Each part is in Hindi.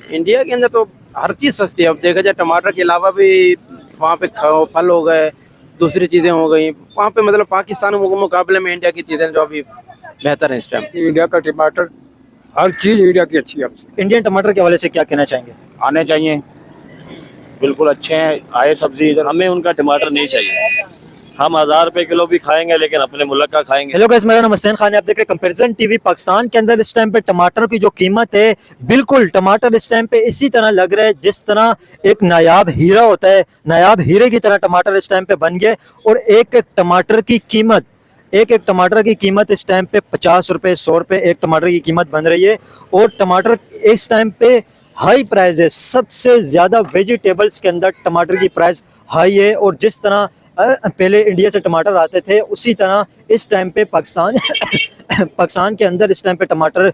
इंडिया के अंदर तो हर चीज सस्ती है। अब देखा जाए टमाटर के अलावा भी वहाँ पे फल हो गए, दूसरी चीजें हो गई वहाँ पे, मतलब पाकिस्तान के मुकाबले में इंडिया की चीजें जो अभी बेहतर है इस टाइम। इंडिया का टमाटर हर चीज इंडिया की अच्छी है। इंडियन टमाटर के हवाले से क्या कहना चाहेंगे? आने चाहिए, बिल्कुल अच्छे हैं, आए सब्जी इधर। हमें उनका टमाटर नहीं चाहिए, हम 1000 रुपए किलो भी खाएंगे लेकिन अपने मुल्क का खाएंगे। हेलो गाइस, मेरा नाम हसैन खान है, आप देख रहे हैं कंपैरिजन टीवी। पाकिस्तान के अंदर इस टाइम पे टमाटर की जो कीमत है, बिल्कुल टमाटर इस टाइम पे इसी तरह लग रहा है जिस तरह एक नायाब हीरा होता है, नायाब हीरे की तरह टमाटर इस टाइम पे बन गए। और एक एक टमाटर की कीमत, एक एक टमाटर की कीमत इस टाइम पे 50 रुपए 100 रुपए एक टमाटर की कीमत बन रही है। और टमाटर इस टाइम पे हाई प्राइस है, सबसे ज्यादा वेजिटेबल्स के अंदर टमाटर की प्राइस हाई है। और जिस तरह पहले इंडिया से टमाटर आते थे, उसी तरह इस टाइम पे पाकिस्तान के अंदर इस टाइम पे टमाटर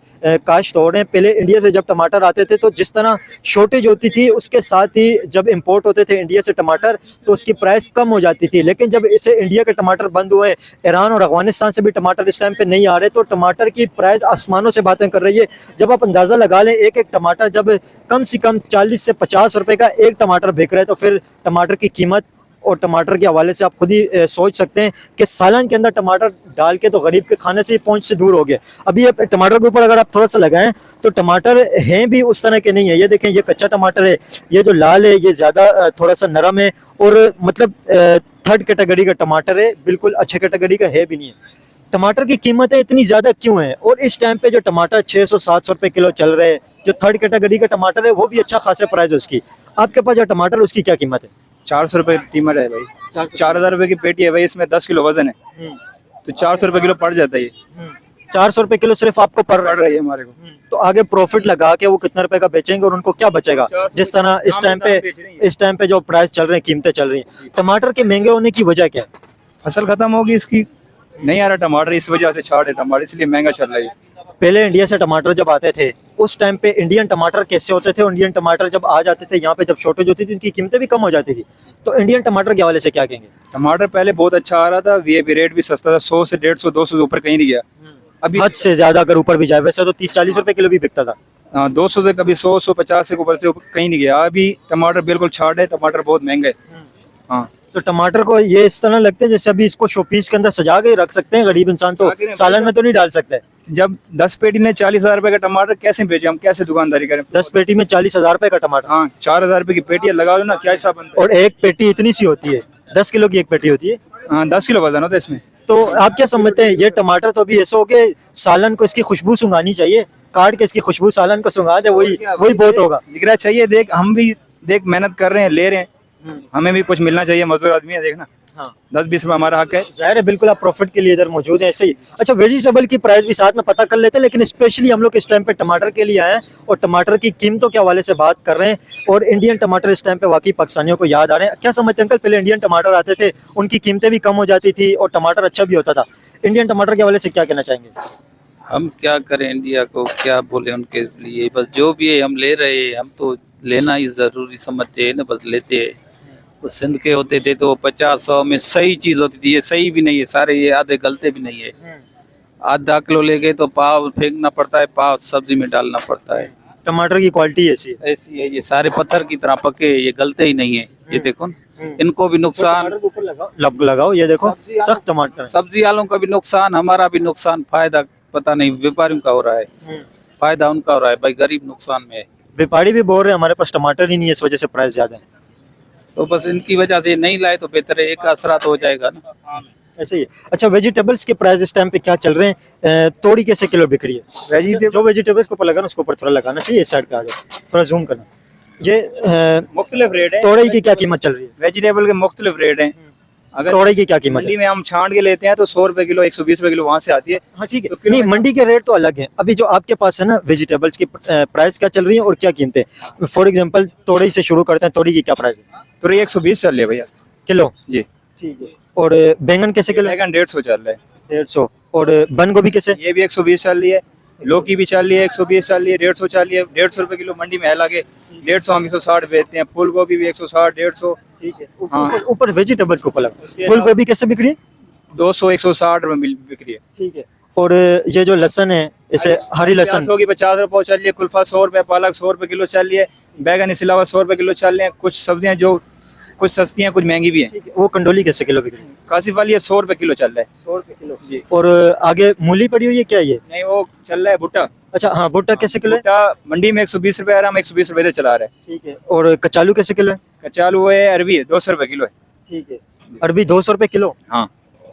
काश्त हो रहे हैं। पहले इंडिया से जब टमाटर आते थे तो जिस तरह शॉर्टेज होती थी, उसके साथ ही जब इंपोर्ट होते थे इंडिया से टमाटर तो उसकी प्राइस कम हो जाती थी। लेकिन जब इसे इंडिया के टमाटर बंद हुए, ईरान और अफगानिस्तान से भी टमाटर इस टाइम पे नहीं आ रहे, तो टमाटर की प्राइस आसमानों से बातें कर रही है। जब आप अंदाज़ा लगा लें, एक एक टमाटर जब कम से कम 40 से 50 रुपए का एक टमाटर बिक रहा है, तो फिर टमाटर की कीमत और टमाटर के हवाले से आप खुद ही सोच सकते हैं कि सालन के अंदर टमाटर डाल के तो गरीब के खाने से पहुंच से दूर हो गए। अभी ये टमाटर के ऊपर अगर आप थोड़ा सा लगाएं तो टमाटर हैं भी उस तरह के नहीं है। ये देखें, ये कच्चा टमाटर है, ये जो लाल है ये ज्यादा थोड़ा सा नरम है और मतलब थर्ड कैटेगरी का टमाटर है, बिल्कुल अच्छे कैटेगरी का है भी नहीं है। टमाटर की कीमतें इतनी ज्यादा क्यों है? और इस टाइम पे जो टमाटर 600-700 रुपए किलो चल रहे हैं, जो थर्ड कैटेगरी का टमाटर है वो भी अच्छा खासा प्राइस है उसकी। आपके पास जो टमाटर उसकी क्या कीमत है? 400 रुपए कीमत है भाई, 4000 रुपए की पेटी है भाई, इसमें 10 किलो वजन है तो 400 रुपए किलो पड़ जाता है। ये 400 रुपए किलो सिर्फ आपको पड़ रही है हमारे को। तो आगे प्रॉफिट लगा के वो कितने रुपए का बेचेंगे और उनको क्या बचेगा? जिस तरह इस टाइम पे जो प्राइस चल रहे हैं, कीमतें चल रही हैं, टमाटर के महंगे होने की वजह क्या है? फसल खत्म होगी इसकी, नहीं आ रहा टमाटर, इस वजह से छाड़ है टमाटर, इसलिए महंगा चल रहा है। पहले इंडिया से टमाटर जब आते थे उस टाइम पे इंडियन टमाटर कैसे होते थे? इंडियन टमाटर जब आ जाते थे यहाँ पे, जब शॉर्टेज होती थी, उनकी कीमतें भी कम हो जाती थी। तो इंडियन टमाटर के हवाले से क्या कहेंगे? टमाटर पहले बहुत अच्छा आ रहा था, वीआईपी रेट भी सस्ता था, 100 से 150 200 से ऊपर कहीं नहीं गया। अभी हद से ज्यादा अगर ऊपर भी जाए, वैसे तो 30-40 रुपए किलो भी बिकता था। 200 से कभी 100-150 से ऊपर से कहीं नहीं गया। अभी टमाटर बिल्कुल छाड़ है, टमाटर बहुत महंगा है। हाँ, तो टमाटर को ये इस तरह लगते हैं जैसे अभी इसको शोपीस के अंदर सजा के रख सकते हैं, गरीब इंसान तो सालन में तो नहीं डाल सकते। जब 10 पेटी ने 40,000 रुपए का टमाटर कैसे बेचे, हम कैसे दुकानदारी करें? 10 पेटी में 40,000 रुपए का टमाटर? हाँ, 4000 रुपए की पेटी लगा दो ना, क्या हिसाब बनता है? और एक पेटी इतनी सी होती है, 10 किलो की एक पेटी होती है। हाँ, 10 किलो वजन होता है इसमें। तो आप क्या समझते हैं, ये टमाटर तो अभी ऐसे हो गए, सालन को इसकी खुशबू सुंघानी चाहिए, काट के इसकी खुशबू सालन को सुंघा दे, वही बहुत होगा। जिगरा चाहिए, देख हम भी देख मेहनत कर रहे हैं, ले रहे हैं, हमें भी कुछ मिलना चाहिए, मजदूर आदमी है, देखना। हाँ, 10-20 रुपए हमारा हक है। जाहिर है, बिल्कुल आप प्रॉफिट के लिए इधर मौजूद है ऐसे ही। अच्छा, वेजिटेबल की प्राइस भी साथ में पता कर लेते हैं, लेकिन स्पेशली हम लोग इस टाइम पे टमाटर के लिए आए हैं और टमाटर की कीमतों के हवाले से बात कर रहे हैं। और इंडियन टमाटर इस टाइम पे वाकई पाकिस्तानियों को याद आ रहे हैं। क्या समझते हैं अंकल, पहले इंडियन टमाटर आते थे, उनकी कीमतें भी कम हो जाती थी और टमाटर अच्छा भी होता था। इंडियन टमाटर के हवाले से क्या कहना चाहेंगे? हम क्या करें, इंडिया को क्या बोले उनके लिए, बस जो भी है हम ले रहे हैं, हम तो लेना ही जरूरी समझते हैं ना, बस लेते हैं। तो सिंध के होते थे तो 50-100 में सही चीज होती थी, ये सही भी नहीं है, सारे ये आधे गलते भी नहीं है। आधा किलो ले गए तो पाव फेंकना पड़ता है, पाव सब्जी में डालना पड़ता है। टमाटर की क्वालिटी ऐसी है, ये सारे पत्थर की तरह पके, ये गलते ही नहीं है। ये देखो इनको भी नुकसान, लगाओ, ये देखो सख्त टमाटर। सब्जी वालों का भी नुकसान, हमारा भी नुकसान, फायदा पता नहीं व्यापारियों का हो रहा है, फायदा उनका हो रहा है, भाई गरीब नुकसान में है। व्यापारी भी बोल रहे हैं हमारे पास टमाटर ही नहीं है, इस वजह से प्राइस ज्यादा है। तो बस इनकी वजह से नहीं लाए तो बेहतर है, एक असरा तो हो जाएगा ना। ऐसे ही। अच्छा, वेजिटेबल्स के प्राइस इस टाइम पे क्या चल रहे हैं? तोड़ी कैसे किलो बिक रही है? जो वेजिटेबल्स को ऊपर लगाना, उसके ऊपर थोड़ा लगाना चाहिए, इस साइड पे आ जाए, थोड़ा जूम करना। ये मुख्तलिफ रेट है। तोड़ई की क्या कीमत चल रही है? वेजिटेबल के मुख्तलिफ रेट हैं। अगर तोड़ई की क्या कीमत मंडी में हम छांट के लेते हैं तो 100 रुपए किलो, 120 रुपए किलो वहाँ से आती है। हाँ ठीक है, नहीं मंडी के रेट तो अलग है। अभी जो आपके पास है ना, वेजिटेबल्स की प्राइस क्या चल रही है और क्या कीमतें? फॉर एग्जांपल तोड़ई से शुरू करते हैं, तोड़ी की क्या प्राइस है? तो 120 चल रही है भैया किलो जी। ठीक है। और बैंगन कैसे किलो? बैंगन 150 चल रहा है। 150। और बंद गोभी कैसे? ये भी 120 चल रही है। लौकी भी चल रही है, 120 चल रही है, 150 चल रही है। 150 रुपए किलो मंडी में है लागे, 150 हम 160 बेचते हैं। फूल गोभी भी 160, 150। ठीक है। हाँ। ऊपर वेजिटेबल्स को पलक, फूल गोभी कैसे बिक रही है? 200, 160 रुपए बिक रही है। ठीक है। और ये जो लहसन है, इसे हरी लहसन 100 की 50 रुपये चल रही है, कुल्फा 100 रुपये, पालक 100 रुपये किलो चल रही है, बैगन इसके अलावा 100 रुपये किलो चल रहे हैं। कुछ सब्जियां जो कुछ सस्ती हैं, कुछ महंगी भी हैं। वो कंडोली कैसे किलो बिक रही है? कासिफ वाली है 100 रुपये किलो चल रहा है। 100 रुपए किलो जी। और आगे मूली पड़ी हुई है क्या ये? नहीं, वो चल रहा है भुट्टा। अच्छा हाँ, भुट्टा कैसे किलो है? भुट्टा मंडी में 120 रुपये आ रहा है, 120 रुपये से चला रहा है। ठीक है। और कचालू कैसे किलो है? कचालू है, अरबी है 200 रुपये किलो है। ठीक है। अरबी 200 रुपए किलो? हाँ।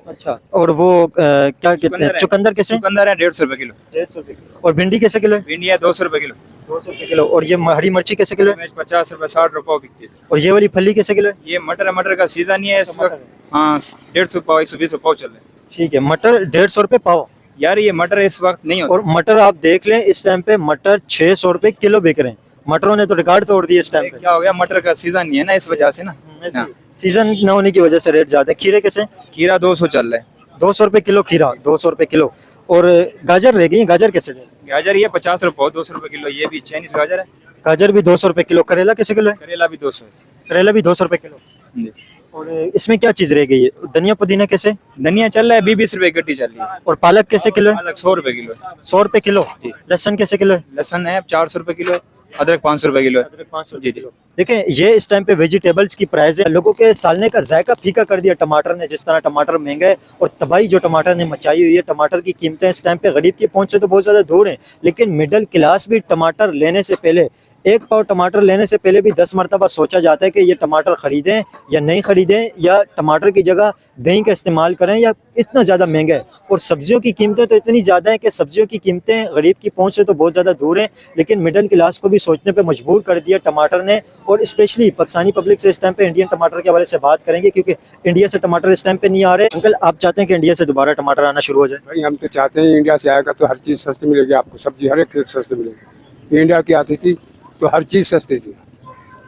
अच्छा। और वो क्या कहते हैं, चुकंदर कैसे? चुकंदर है 150 रुपये किलो। 150 रुपए किलो। और भिंडी कैसे किलो है? भिंडी है 200 रुपये किलो। 200 रुपए किलो। और ये हरी मिर्ची कैसे किलो है? 50 रुपये 60 रुपये बिकती है। और ये वाली फली कैसे किलो है? ये मटर है, मटर का सीजन ही है इस वक्त। हाँ, 150 पाव 120 पाव चल रहा है। ठीक है। मटर 150 रुपए पाव? यार ये मटर इस वक्त नहीं होता। और मटर आप देख लें, इस टाइम पे मटर 600 रुपए किलो बिक रहे हैं। मटरों ने तो रिकॉर्ड तोड़ दिया इस टाइम पे। क्या हो गया, मटर का सीजन नहीं है ना, इस वजह से ना। हाँ। सीजन न होने की वजह से रेट ज्यादा है। खीरे कैसे? खीरा 200 चल रहा है। 200 रुपए किलो खीरा, 200 रुपए किलो। और गाजर रह गई, गाजर कैसे दे? गाजर ये 50 रुपये 200 रुपये किलो। ये भी चाइनीज गाजर है। गाजर भी 200 रुपए किलो। करेला कैसे किलो है? करेला भी 200 है। करेला भी 200 रुपए किलो। जी। और इसमें क्या चीज रह गई है? धनिया पुदीना कैसे? धनिया चल रहा है 20 रुपये गड्डी चल रही है। और पालक कैसे किलो है? पालक 100 रुपये किलो है। 100 रुपए किलो। लहसुन कैसे किलो है? लहसन है 400 रुपये किलो है। अदरक 500 रुपये किलो है। अदरक 500 जी जी। देखें, ये इस टाइम पे वेजिटेबल्स की प्राइस है। लोगों के सालने का जायका फीका कर दिया टमाटर ने। जिस तरह टमाटर महंगा है और तबाही जो टमाटर ने मचाई हुई है, टमाटर की कीमतें इस टाइम पे गरीब की पहुंच से तो बहुत ज्यादा दूर हैं, लेकिन मिडिल क्लास भी टमाटर लेने से पहले, एक पाव टमाटर लेने से पहले भी 10 मरतबा सोचा जाता है कि ये टमाटर खरीदें या नहीं खरीदें, या टमाटर की जगह दही का इस्तेमाल करें, या इतना ज़्यादा महंगा है। और सब्जियों की कीमतें तो इतनी ज़्यादा हैं कि सब्जियों की कीमतें गरीब की पहुंच से तो बहुत ज़्यादा दूर हैं, लेकिन मिडिल क्लास को भी सोचने पे मजबूर कर दिया टमाटर ने। और स्पेशली पाकिस्तानी पब्लिक से इस टाइम पे इंडियन टमाटर के हवाले से बात करेंगे, क्योंकि इंडिया से टमाटर इस टाइम पे नहीं आ रहे। अंकल, आप चाहते हैं कि इंडिया से दोबारा टमाटर आना शुरू हो जाए? भाई हम तो चाहते हैं इंडिया से आएगा तो हर चीज़ सस्ती मिलेगी आपको, सब्जी हर एक चीज़ सस्ती मिलेगी। इंडिया की आती थी तो हर चीज़ सस्ती थी।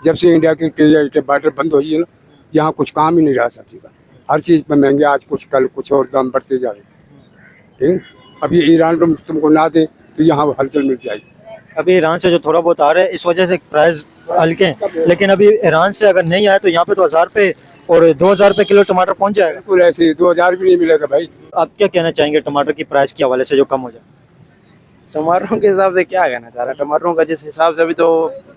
जब से इंडिया की टमाटर बंद हुई है ना, यहाँ कुछ काम ही नहीं रहा सब्जी का। हर चीज़ पर महंगे, आज कुछ कल कुछ और दाम बढ़ते जा रहे। ठीक, अभी ईरान को तुमको ना दे तो यहाँ हलचल मिल जाएगी। अभी ईरान से जो थोड़ा बहुत आ रहा है इस वजह से प्राइस हल्के हैं, लेकिन अभी ईरान से अगर नहीं आए तो यहाँ पे तो 1000 रुपये और 2000 रुपये किलो टमाटर पहुँच जाएगा। बिल्कुल ऐसे 2000 भी नहीं मिलेगा भाई। आप क्या कहना चाहेंगे टमाटर की प्राइस के हवाले से जो कम हो जाए? टमाटरों के हिसाब से क्या कहना चाह रहा है? टमाटरों का जिस हिसाब से अभी तो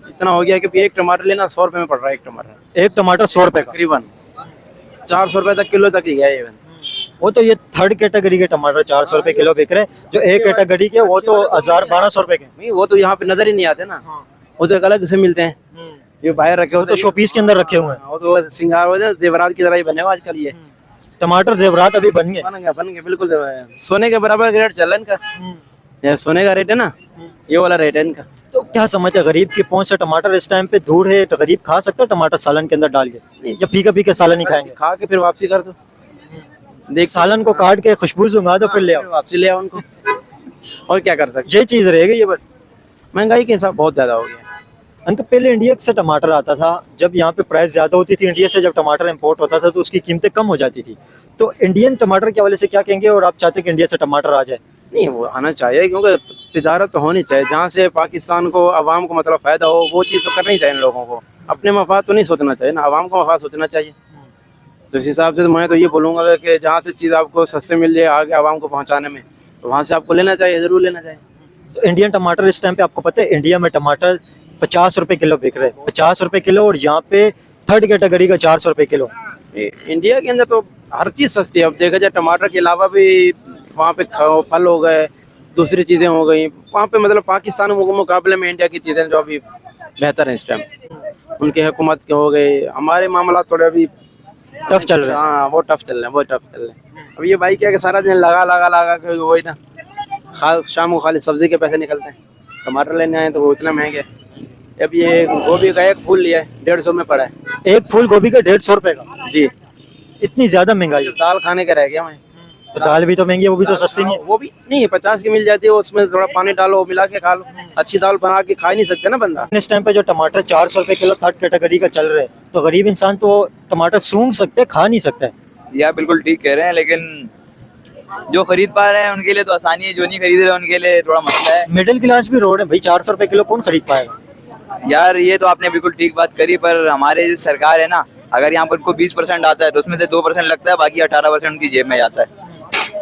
इतना हो गया कि एक टमाटर लेना 100 रुपये में पड़ रहा है। एक टमाटर, एक टमाटर 100 रुपये का, तकरीबन 400 रुपये तक किलो तक ही गया इवन। वो तो ये थर्ड कैटेगरी के टमाटर 400 रुपये किलो बिक रहे हैं। जो एक कैटेगरी के वो तो 1000-1200 रुपये के। नहीं, वो तो यहाँ पे नजर ही नहीं आते ना। वो तो एक अलग से मिलते हैं, ये बाहर रखे वो होते तो शोपीस के अंदर रखे हुए हैं। वो तो सिंगार होते हैं, जेवरात की तरह ही बने हुए आजकल। ये टमाटर जेवरात अभी बन गए। बन गए बिल्कुल। सोने के बराबर रेट चल रहा है इनका। ये सोने का रेट है ना, ये वाला रेट है इनका। तो क्या समझते हैं, गरीब की पहुंच से टमाटर इस टाइम पे दूर है, तो गरीब खा सकता है टमाटर सालन के अंदर डाल के, या फीका फीका सालन ही खाएंगे? खा के फिर वापसी कर दो। देख, सालन को काट के खुशबू सुंघा दो, फिर ले आओ, वापसी ले आओ उनको। और क्या कर सकते? यही चीज रहेगी ये बस। महंगाई के हिसाब बहुत ज्यादा हो गया। अंकल, पहले इंडिया से टमाटर आता था, जब यहाँ पे प्राइस ज्यादा होती थी, इंडिया से जब टमाटर इंपोर्ट होता था तो उसकी कीमतें कम हो जाती थी। तो इंडियन टमाटर के हवाले से क्या कहेंगे, और आप चाहते हैं कि इंडिया से टमाटर आ जाए? नहीं, वो आना चाहिए, क्योंकि तिजारत तो होनी चाहिए। जहाँ से पाकिस्तान को, आवाम को मतलब फायदा हो, वो चीज़ तो करनी ही चाहिए। इन लोगों को अपने मफाद तो नहीं सोचना चाहिए ना, आवाम का मफाद सोचना चाहिए। तो इस हिसाब से मैं तो ये बोलूँगा कि जहाँ से चीज़ आपको सस्ते मिल जाए आगे आवाम को पहुँचाने में, तो वहाँ से आपको लेना चाहिए, ज़रूर लेना चाहिए। तो इंडियन टमाटर इस टाइम पे आपको पता है, इंडिया में टमाटर 50 रुपए किलो बिक रहे हैं, 50 रुपए किलो, और यहाँ पे थर्ड कैटेगरी का 400 रुपए किलो। इंडिया के अंदर तो हर चीज़ सस्ती है। अब देखा जाए टमाटर के अलावा भी वहाँ पे फल हो गए, दूसरी चीज़ें हो गई वहाँ पे। मतलब पाकिस्तान के मुकाबले में इंडिया की चीज़ें जो अभी बेहतर हैं इस टाइम, उनकी हुकूमत के हो गए। हमारे मामला थोड़े अभी टफ चल रहा है। हाँ, वो टफ चल रहे हैं, वो टफ चल रहे हैं। अब ये भाई क्या कि सारा दिन लगा के वही ना, शाम को खाली सब्जी के पैसे निकलते हैं। टमाटर लेने आए तो वो इतना महंगे। अब ये गोभी का एक फूल लिया है 150 में पड़ा है। एक फूल गोभी का 150 रुपए का? जी, इतनी ज्यादा महंगाई है। दाल खाने का रह गया मैं। तो दाल भी तो महंगी है, वो भी तो सस्ती नहीं है। वो भी नहीं है, 50 की मिल जाती है, उसमें थोड़ा पानी डालो, मिला के खा लो। अच्छी दाल बना के खा ही नहीं सकते ना बंदा। इस टाइम पे जो टमाटर 400 रुपए किलो थर्ड कैटेगरी का चल रहा है, तो गरीब इंसान तो टमाटर सूंघ सकते, खा नहीं सकता है। या बिल्कुल ठीक कह रहे हैं, लेकिन जो खरीद पा रहे हैं उनके लिए तो आसानी है, जो नहीं खरीद रहे उनके लिए थोड़ा मसला है। मिडिल क्लास भी रोड है भाई, 400 रुपए किलो कौन खरीद पाएगा? यार ये तो आपने बिल्कुल ठीक बात करी, पर हमारे जो सरकार है ना, अगर यहाँ पर उनको 20% आता है तो उसमें से 2% लगता है, बाकी 18% उनकी जेब में जाता है।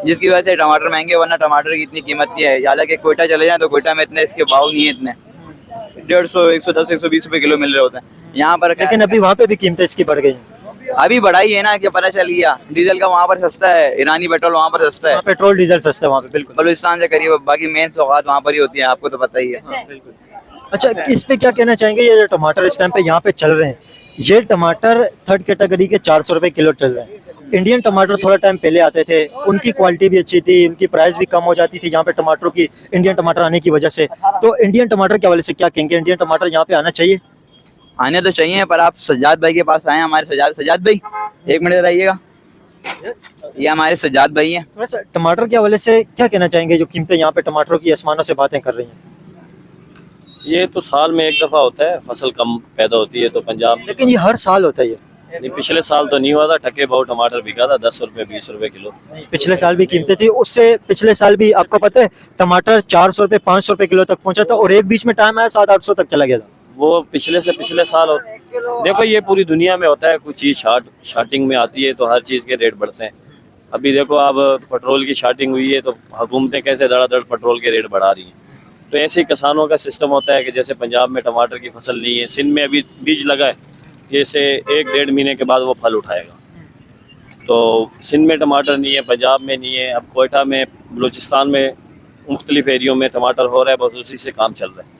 जिसकी वजह से टमाटर महंगे, वरना टमाटर की इतनी कीमत नहीं है। हालांकि कोयटा चले जाए तो कोयटा में इतने इसके भाव नहीं है, इतने 150, 110, 120 रुपए किलो मिल रहे होते हैं। यहाँ पर लेकिन अभी वहाँ पे भी कीमतें इसकी बढ़ गई हैं। अभी बढ़ाई है ना, कि पता चल गया डीजल का वहाँ पर सस्ता है, ईरानी पेट्रोल वहाँ पर सस्ता है, वहाँ पेट्रोल डीजल सस्ता है वहाँ पे, बिल्कुल। बलूचिस्तान से करीब, बाकी मेन सौगात वहाँ पर ही होती है, आपको तो पता ही है। अच्छा, इस पे क्या कहना चाहेंगे? ये जो टमाटर इस टाइम पे यहाँ पे चल रहे हैं, ये टमाटर थर्ड कैटेगरी के 400 रुपए किलो चल रहे हैं। इंडियन टमाटर थोड़ा टाइम पहले आते थे, उनकी क्वालिटी भी अच्छी थी, उनकी प्राइस भी कम हो जाती थी यहाँ पे टमाटरों की, इंडियन टमाटर आने की वजह से। तो इंडियन टमाटर के हवाले से क्या कहेंगे? इंडियन टमाटर यहाँ पे आना चाहिए? आने तो चाहिए, पर आप सज्जाद भाई के पास आए, हमारे सज्जाद भाई, एक मिनट आइएगा, ये हमारे सज्जाद भाई हैं। थोड़ा सा टमाटर के हवाले से क्या कहना चाहेंगे? जो कीमतें यहाँ पे टमाटरों की आसमानों से बातें कर रही हैं। ये तो साल में एक दफ़ा होता है, फसल कम पैदा होती है तो पंजाब में। लेकिन ये हर साल होता है ये। नहीं, पिछले साल तो नहीं हुआ था, ठके भाव टमाटर बिका था 10 रुपए 20 रुपए किलो। पिछले साल भी कीमतें थी, उससे पिछले साल भी आपको पता है टमाटर 400 रुपए 500 रुपए किलो तक पहुंचा था, और एक बीच में टाइम आया 700-800 तक चला गया था। वो पिछले से पिछले साल देखो, ये पूरी दुनिया में होता है, कुछ चीज़ शार्टिंग में आती है तो हर चीज़ के रेट बढ़ते हैं। अभी देखो, अब पेट्रोल की शार्टिंग हुई है तो हुकूमतें कैसे धड़ाधड़ पेट्रोल के रेट बढ़ा रही हैं। तो ऐसे ही किसानों का सिस्टम होता है कि जैसे पंजाब में टमाटर की फसल नहीं है, सिंध में अभी बीज लगा है, जैसे 1-1.5 महीने के बाद वो फल उठाएगा। तो सिंध में टमाटर नहीं है, पंजाब में नहीं है, अब कोयटा में, बलूचिस्तान में, मुख्तलिफ एरियो में टमाटर हो रहा है, बस उसी से काम चल रहा है।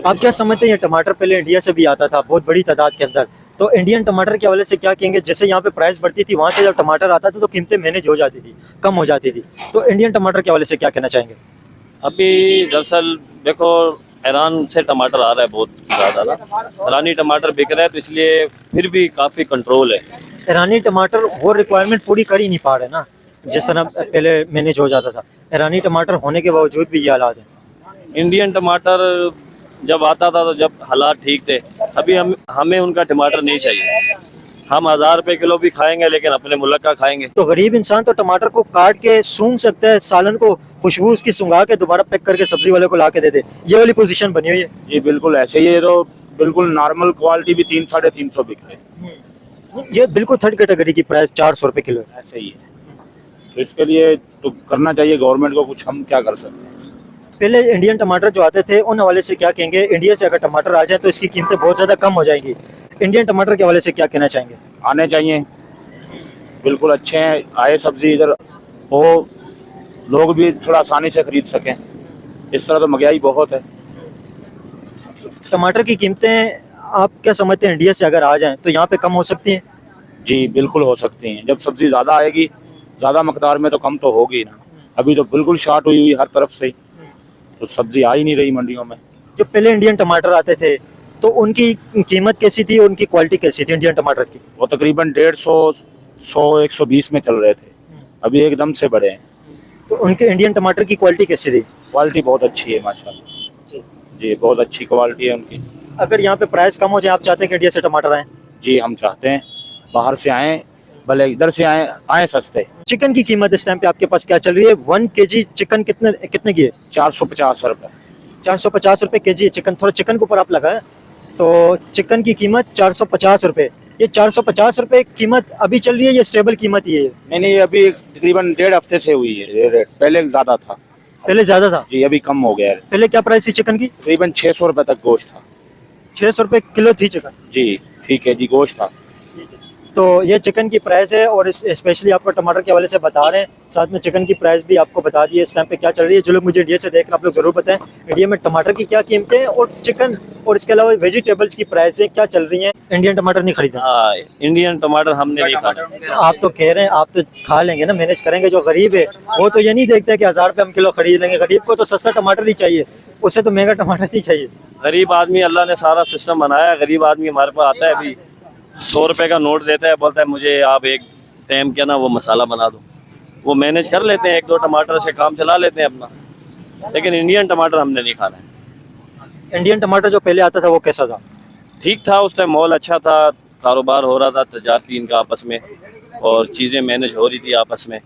आप क्या समझते हैं? ये टमाटर पहले इंडिया से भी आता था बहुत बड़ी तादाद के अंदर, तो इंडियन टमाटर के हवाले से क्या कहेंगे? जैसे यहाँ पे प्राइस बढ़ती थी, वहाँ से जब टमाटर आता था तो कीमतें मैनेज हो जाती थी, कम हो जाती थी। तो इंडियन टमाटर के हवाले से क्या कहना चाहेंगे? अभी दरअसल देखो, ईरान से टमाटर आ रहा है बहुत ज़्यादा ना, ईरानी टमाटर बिक रहा है, तो इसलिए फिर भी काफ़ी कंट्रोल है। ईरानी टमाटर वो रिक्वायरमेंट पूरी कर ही नहीं पा रहे ना, जिस तरह पहले मैनेज हो जाता था। ईरानी टमाटर होने के बावजूद भी ये हालात है। इंडियन टमाटर जब आता था तो जब हालात ठीक थे, अभी हमें उनका टमाटर नहीं चाहिए। हम 1000 रुपए किलो भी खाएंगे लेकिन अपने मुल्क का खाएंगे। तो गरीब इंसान तो टमाटर को काट के सूंघ सकता है, सालन को खुशबू उसकी सूंघा के दोबारा पैक करके सब्जी वाले को ला के दे दे, ये वाली पोजीशन बनी हुई है। जी बिल्कुल ऐसे ही है, तो बिल्कुल नॉर्मल क्वालिटी भी 300-350 बिक रहे हैं। ये बिल्कुल थर्ड कैटेगरी की प्राइस 400 रुपए किलो है। ऐसे ही है, तो इसके लिए तो करना चाहिए गवर्नमेंट को कुछ। हम क्या कर सकते हैं? पहले इंडियन टमाटर जो आते थे उन हवाले से क्या कहेंगे? इंडिया से अगर टमाटर आ जाए तो इसकी कीमतें बहुत ज़्यादा कम हो जाएंगी। इंडियन टमाटर के हवाले से क्या कहना चाहेंगे? आने चाहिए, बिल्कुल अच्छे हैं, आए सब्जी इधर हो, लोग भी थोड़ा आसानी से खरीद सकें। इस तरह तो महंगाई बहुत है। टमाटर की कीमतें आप क्या समझते हैं, इंडिया से अगर आ जाएं तो यहाँ पे कम हो सकती हैं? जी बिल्कुल हो सकती हैं, जब सब्जी ज़्यादा आएगी, ज़्यादा मकदार में, तो कम तो होगी ना। अभी तो बिल्कुल शॉर्ट हुई हर तरफ से, तो सब्जी आ ही नहीं रही मंडियों में। जो पहले इंडियन टमाटर आते थे तो उनकी कीमत कैसी थी, उनकी क्वालिटी कैसी थी इंडियन टमाटर की? वो तकरीबन 150, 100, 120 में चल रहे थे, अभी एकदम से बढ़े हैं। तो उनके इंडियन टमाटर की क्वालिटी कैसी थी? क्वालिटी बहुत अच्छी है माशाल्लाह जी, बहुत अच्छी क्वालिटी है उनकी। अगर यहाँ पे प्राइस कम हो जाए, आप चाहते हैं कि इंडिया से टमाटर आए? जी हम चाहते हैं बाहर से आए, भले इधर से आए सस्ते। चिकन की कीमत इस टाइम पे आपके पास क्या चल रही है? 1 kg चिकन कितने की है? 450 रुपये। 450 रुपए केजी है चिकन। थोड़ा चिकन के ऊपर आप लगाए तो चिकन की कीमत 450 रुपए। ये 450 रुपए कीमत अभी चल रही है, ये स्टेबल कीमत ही है? नहीं, अभी तकरीबन 1.5 हफ्ते से हुई है ये रेट, पहले ज़्यादा था। पहले ज्यादा था जी, अभी कम हो गया है। पहले क्या प्राइस थी चिकन की? तकरीबन 600 रुपये तक गोश्त था। 600 रुपए किलो थी चिकन? जी ठीक है जी, गोश्त था। तो ये चिकन की प्राइस है, और स्पेशली आपको टमाटर के हवाले से बता रहे हैं, साथ में चिकन की प्राइस भी आपको बता दी है इस टाइम पे क्या चल रही है। जो लोग मुझे इंडिया से देख रहे हैं, आप लोग जरूर बताएं इंडिया में टमाटर की क्या कीमतें हैं, और चिकन और इसके अलावा वेजिटेबल्स की प्राइसें क्या चल रही हैं। इंडियन टमाटर नहीं खरीदा? हाँ, इंडियन टमाटर हमने नहीं खाना। आप तो कह रहे हैं आप तो खा लेंगे ना, मैनेज करेंगे। जो गरीब है वो तो ये नहीं देखता कि 1000 रुपये हम किलो खरीद लेंगे। गरीब को तो सस्ता टमाटर ही चाहिए, उससे तो महंगा टमाटर नहीं चाहिए। गरीब आदमी, अल्लाह ने सारा सिस्टम बनाया है। गरीब आदमी हमारे पास आता है, अभी 100 रुपये का नोट देता है, बोलता है मुझे आप एक टाइम क्या ना वो मसाला बना दो। वो मैनेज कर लेते हैं, 1-2 टमाटर से काम चला लेते हैं अपना, लेकिन इंडियन टमाटर हमने नहीं खाना है। इंडियन टमाटर जो पहले आता था वो कैसा था? ठीक था, उस टाइम माहौल अच्छा था, कारोबार हो रहा था तजारती इनका आपस में, और चीज़ें मैनेज हो रही थी आपस में,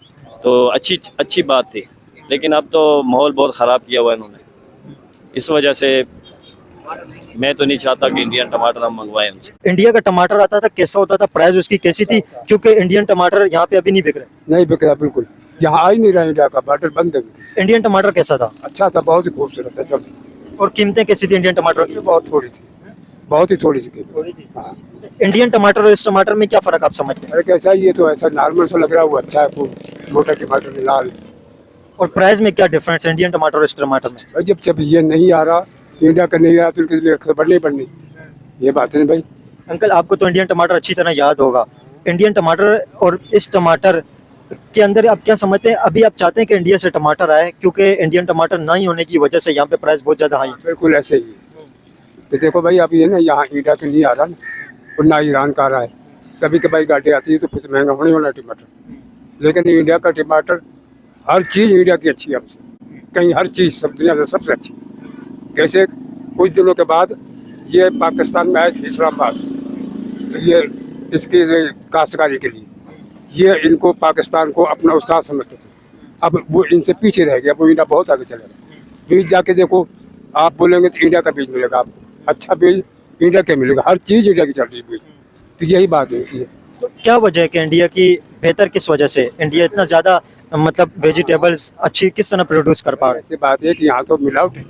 तो अच्छी बात थी। लेकिन अब तो माहौल बहुत ख़राब किया हुआ है इन्होंने, इस वजह से मैं तो नहीं चाहता कि इंडियन टमाटर हम मंगवाएं उनसे। इंडिया का टमाटर आता था कैसा होता था, प्राइस उसकी कैसी थी? क्योंकि इंडियन टमाटर यहाँ पे अभी नहीं बिक रहे। नहीं बिक रहा बिल्कुल। यहाँ आ ही नहीं रहा इंडिया का, बॉर्डर बंद है। इंडियन टमाटर कैसा था अच्छा था, बहुत ही खूबसूरत है सब। और कीमतें कैसी थी इंडियन टमाटर की? बहुत थोड़ी थी, बहुत ही थोड़ी सी कीमत। थोड़ी थी। हाँ, इंडियन टमाटर और इस टमाटर में क्या फर्क आप समझते हैं? अरे कैसा ये तो ऐसा नॉर्मल सा लग रहा है, वो अच्छा है, वो मोटा टमाटर लाल। और प्राइस में क्या डिफरेंस है इंडियन टमाटर और इस टमाटर में? भाई जब ये नहीं आ रहा, इंडिया का नहीं आ रहा, तो उनके लिए बढ़नी पड़नी, ये बात है भाई। अंकल आपको तो इंडियन टमाटर अच्छी तरह याद होगा, इंडियन टमाटर और इस टमाटर के अंदर आप क्या समझते हैं? अभी आप चाहते हैं कि इंडिया से टमाटर आए क्योंकि इंडियन टमाटर नहीं होने की वजह से यहाँ पे प्राइस बहुत ज्यादा हाई है। बिल्कुल ऐसे ही है। तो देखो भाई, अब ये ना यहाँ इंडिया का नहीं आ रहा ना, और ना ईरान का आ रहा है। कभी कभाई गाड़ी आती है तो कुछ महंगा होने वाला टमाटर, लेकिन इंडिया का टमाटर हर चीज़ इंडिया की अच्छी है हमसे, कहीं हर चीज़ सब दुनिया से सबसे अच्छी। कैसे कुछ दिनों के बाद ये पाकिस्तान में आए थे इस्लामाबाद, तो ये इसकी काश्तकारी के लिए, ये इनको पाकिस्तान को अपना उस्ताद समझते थे। अब वो इनसे पीछे रह गया, वो इंडिया बहुत आगे चलेगा। बीज जाके देखो, आप बोलेंगे तो इंडिया का बीज मिलेगा आपको, अच्छा बीज इंडिया का मिलेगा, हर चीज़ इंडिया की चल रही है बीज। तो यही बात है कि तो क्या वजह है कि इंडिया की बेहतर किस वजह से इंडिया इतना ज्यादा मतलब वेजिटेबल्स अच्छी किस तरह प्रोड्यूस कर पा रहे हैं? ऐसी बात है कि यहाँ तो मिलावट है,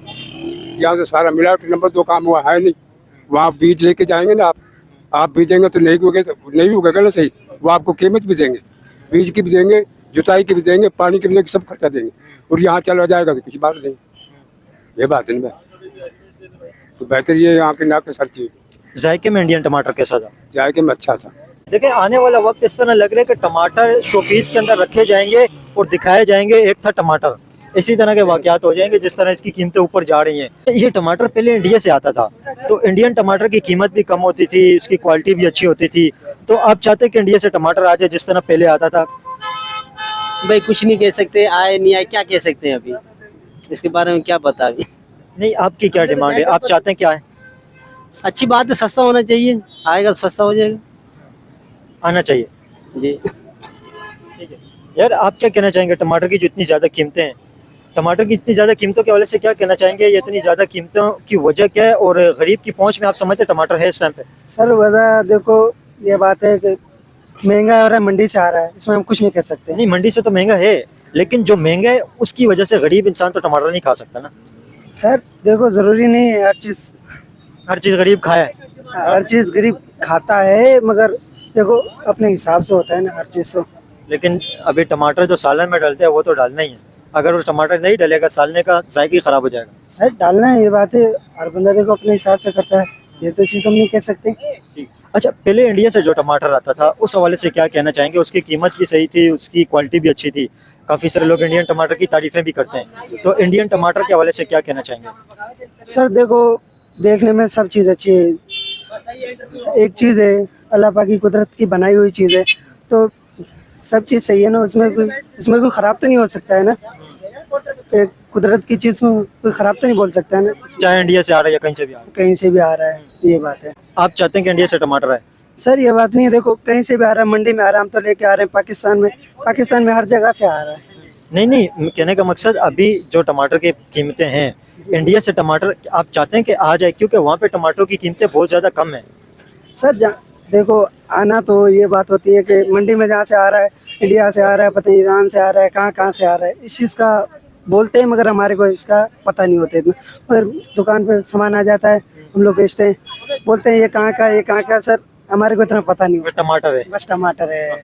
यहाँ तो सारा मिलावट। नंबर 2 काम हुआ है नहीं, वहाँ बीज लेके जाएंगे ना आप बीजेंगे तो नहीं भी उगेगा ना सही, वो आपको कीमत भी देंगे, बीज की भी देंगे, जुताई की भी देंगे, पानी की भी देंगे, सब खर्चा देंगे। और यहाँ चला जाएगा तो कुछ बात नहीं, ये बात है ना। तो बेहतर ये यहाँ के नाक हर चीज। जायके में इंडियन टमाटर कैसा था? जायके में अच्छा था। देखिए आने वाला वक्त इस तरह लग रहा है कि टमाटर शोपीस के अंदर रखे जाएंगे और दिखाए जाएंगे एक था टमाटर, इसी तरह के वाकयात हो जाएंगे जिस तरह इसकी कीमतें ऊपर जा रही हैं। ये टमाटर पहले इंडिया से आता था, तो इंडियन टमाटर की कीमत भी कम होती थी, उसकी क्वालिटी भी अच्छी होती थी। तो आप चाहते हैं कि इंडिया से टमाटर आ जाए जिस तरह पहले आता था? भाई कुछ नहीं कह सकते, आए नहीं आए क्या कह सकते हैं, अभी इसके बारे में क्या पता अभी। नहीं, आपकी क्या डिमांड है? आप चाहते हैं क्या है? अच्छी बात है, सस्ता होना चाहिए, आएगा तो सस्ता हो जाएगा आना चाहिए जी। यार आप क्या कहना चाहेंगे टमाटर की जो इतनी ज़्यादा कीमतें हैं, टमाटर की इतनी ज़्यादा कीमतों के हवाले से क्या कहना चाहेंगे? ये इतनी ज़्यादा कीमतों की वजह क्या है और गरीब की पहुंच में आप समझते हैं टमाटर है इस टाइम पे? सर वजह देखो, ये बात है कि महंगा हो रहा है, मंडी से आ रहा है, इसमें हम कुछ नहीं कह सकते। नहीं, मंडी से तो महंगा है, लेकिन जो महंगा है उसकी वजह से गरीब इंसान तो टमाटर नहीं खा सकता ना। सर देखो, जरूरी नहीं है हर चीज़ गरीब खाए, हर चीज गरीब खाता है, मगर देखो अपने हिसाब से होता है ना हर चीज तो। लेकिन अभी टमाटर जो सालन में डलते हैं वो तो डालना ही है, अगर वो टमाटर नहीं डलेगा सालने का जायका खराब हो जाएगा। सर डालना है, ये बात है, हर बंदा देखो अपने हिसाब से करता है, ये तो चीज हम नहीं कह सकते। अच्छा, पहले इंडिया से जो टमाटर आता था उस हवाले से क्या कहना चाहेंगे? उसकी कीमत भी सही थी, उसकी क्वालिटी भी अच्छी थी, काफ़ी सारे लोग इंडियन टमाटर की तारीफें भी करते हैं, तो इंडियन टमाटर के हवाले से क्या कहना चाहेंगे? सर देखो, देखने में सब चीज़ अच्छी है, एक चीज़ है अल्लाह पाक की कुदरत की बनाई हुई चीज़ है, तो सब चीज़ सही है ना, इसमें कोई ख़राब तो नहीं हो सकता है ना, एक कुदरत की चीज़ में कोई ख़राब तो नहीं बोल सकता है ना, चाहे इंडिया से आ रहा है या कहीं से भी आ रहा है। कहीं से भी आ रहा है, ये बात है। आप चाहते हैं कि इंडिया से टमाटर आए? सर ये बात नहीं है, देखो कहीं से भी आ रहा है, मंडी में आ रहा है, हम तो लेके आ रहे हैं, पाकिस्तान में हर जगह से आ रहा है। नहीं, कहने का मकसद अभी जो टमाटर की कीमतें हैं, इंडिया से टमाटर आप चाहते हैं कि आ जाए क्योंकि वहाँ पे टमाटरों की कीमतें बहुत ज़्यादा कम हैं। सर देखो, आना तो ये बात होती है कि मंडी में जहाँ से आ रहा है, इंडिया से आ रहा है, पता नहीं ईरान से आ रहा है, कहाँ से आ रहा है, इस चीज़ का बोलते हैं, मगर हमारे को इसका पता नहीं होता इतना। मगर दुकान पे सामान आ जाता है, हम लोग बेचते हैं, बोलते हैं ये कहाँ का, सर हमारे को इतना पता नहीं होता। टमाटर है, बस टमाटर है।